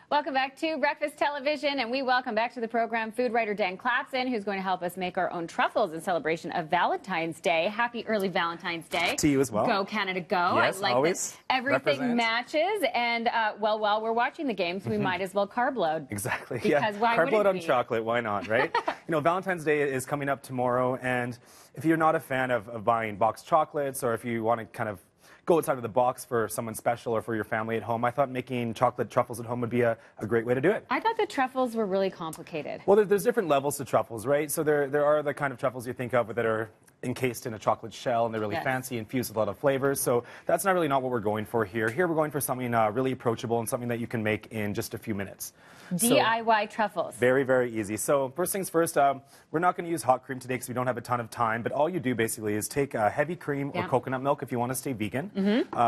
Welcome back to Breakfast Television, and we welcome back to the program food writer Dan Clapson, who's going to help us make our own truffles in celebration of Valentine's Day. Happy early Valentine's Day. To you as well. Go Canada, go. Yes, I like always. that everything Represent. matches, and well, while we're watching the games, we might as well carb load. Exactly. Because why carb wouldn't load on we? chocolate, why not, right? Valentine's Day is coming up tomorrow, and if you're not a fan of buying boxed chocolates, or if you want to kind of go outside of the box for someone special or for your family at home, I thought making chocolate truffles at home would be a great way to do it. I thought the truffles were really complicated. Well, there's different levels to truffles, right? So there are the kind of truffles you think of that are encased in a chocolate shell, and they're really fancy, infused with a lot of flavors. So that's not what we're going for here. Here we're going for something really approachable and something that you can make in just a few minutes. DIY truffles. Very, very easy. So first things first, we're not going to use hot cream today because we don't have a ton of time, but all you do basically is take heavy cream or coconut milk if you want to stay vegan.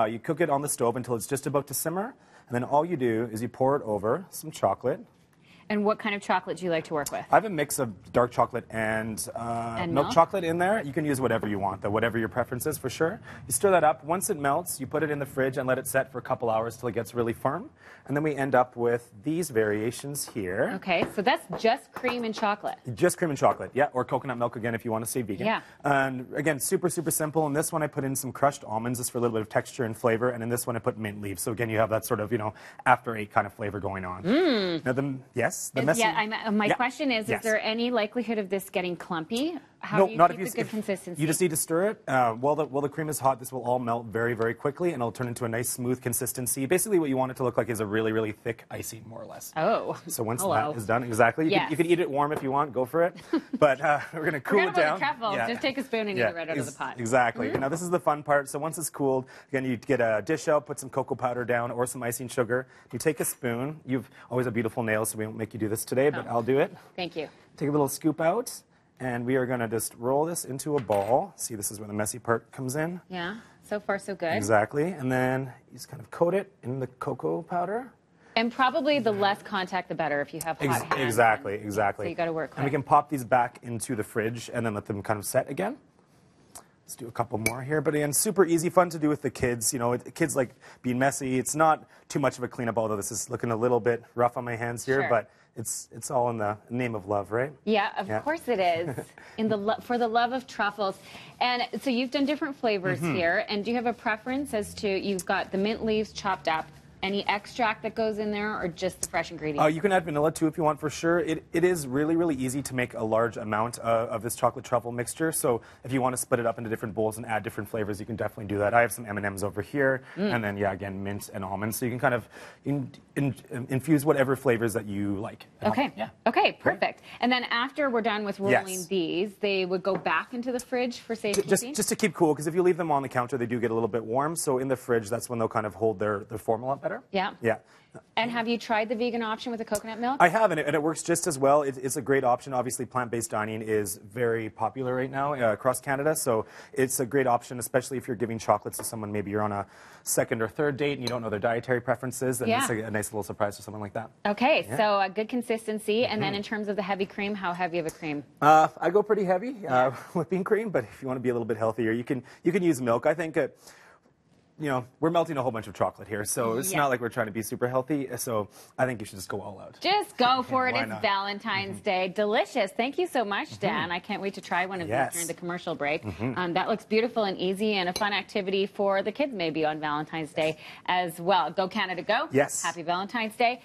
You cook it on the stove until it's just about to simmer, and then all you do is you pour it over some chocolate. And what kind of chocolate do you like to work with? I have a mix of dark chocolate and milk chocolate in there. You can use whatever you want, though, whatever your preference is, for sure. You stir that up. Once it melts, you put it in the fridge and let it set for a couple hours till it gets really firm. And then we end up with these variations here. Okay, so that's just cream and chocolate. Just cream and chocolate, yeah, or coconut milk again if you want to stay vegan. Yeah. And again, super, super simple. In this one, I put in some crushed almonds just for a little bit of texture and flavor. And in this one, I put mint leaves. So again, you have that sort of, after eight kind of flavor going on. Now, the messy. Yeah, my question is there any likelihood of this getting clumpy? How No, do you not keep if you, a good consistency? You just need to stir it. While the cream is hot, this will all melt very, very quickly, and it'll turn into a nice, smooth consistency. Basically, what you want it to look like is a really, really thick icing, more or less. Oh. So once that is done, exactly. You can eat it warm if you want. Go for it. But we're going to cool it down. The truffles. Just take a spoon and eat it right out of the pot. Exactly. Now, this is the fun part. So once it's cooled, again, you get a dish out, put some cocoa powder down or some icing sugar. You take a spoon. You've always have beautiful nails, so we won't make you do this today, but I'll do it. Thank you. Take a little scoop out. And we are going to just roll this into a ball. See, this is where the messy part comes in. Yeah, so far so good. Exactly. And then you just kind of coat it in the cocoa powder. And probably the less contact, the better if you have hot hands. Exactly. So you got to work quick. And we can pop these back into the fridge and then let them kind of set again. Let's do a couple more here. But again, super easy, fun to do with the kids. Kids like being messy. It's not too much of a cleanup, although this is looking a little bit rough on my hands here. Sure. But it's all in the name of love, right? Yeah, of course it is. For the love of truffles. And so you've done different flavors here. And do you have a preference as to, you've got the mint leaves chopped up, any extract that goes in there, or just the fresh ingredients? You can add vanilla too if you want, for sure. It is really, really easy to make a large amount of this chocolate truffle mixture. So if you want to split it up into different bowls and add different flavors, you can definitely do that. I have some M&Ms over here, and then, again, mint and almonds. So you can kind of infuse whatever flavors that you like. Okay. Yeah. Okay, perfect. And then after we're done with rolling these, they would go back into the fridge for safekeeping? Just to keep cool, because if you leave them on the counter, they do get a little bit warm. So in the fridge, that's when they'll kind of hold their form a lot better. Yeah. Yeah. And have you tried the vegan option with the coconut milk? I have, and it works just as well. It's a great option. Obviously, plant-based dining is very popular right now across Canada, so it's a great option, especially if you're giving chocolates to someone. Maybe you're on a second or third date and you don't know their dietary preferences, then it's a nice little surprise for someone like that. Okay, so a good consistency. And then in terms of the heavy cream, how heavy of a cream? I go pretty heavy, whipping cream, but if you want to be a little bit healthier, you can use milk. I think we're melting a whole bunch of chocolate here, so it's not like we're trying to be super healthy, so I think you should just go all out. Just go for it. It's Valentine's Day. Delicious. Thank you so much, Dan. I can't wait to try one of these during the commercial break. That looks beautiful and easy and a fun activity for the kids maybe on Valentine's Day as well. Go Canada, go. Yes. Happy Valentine's Day.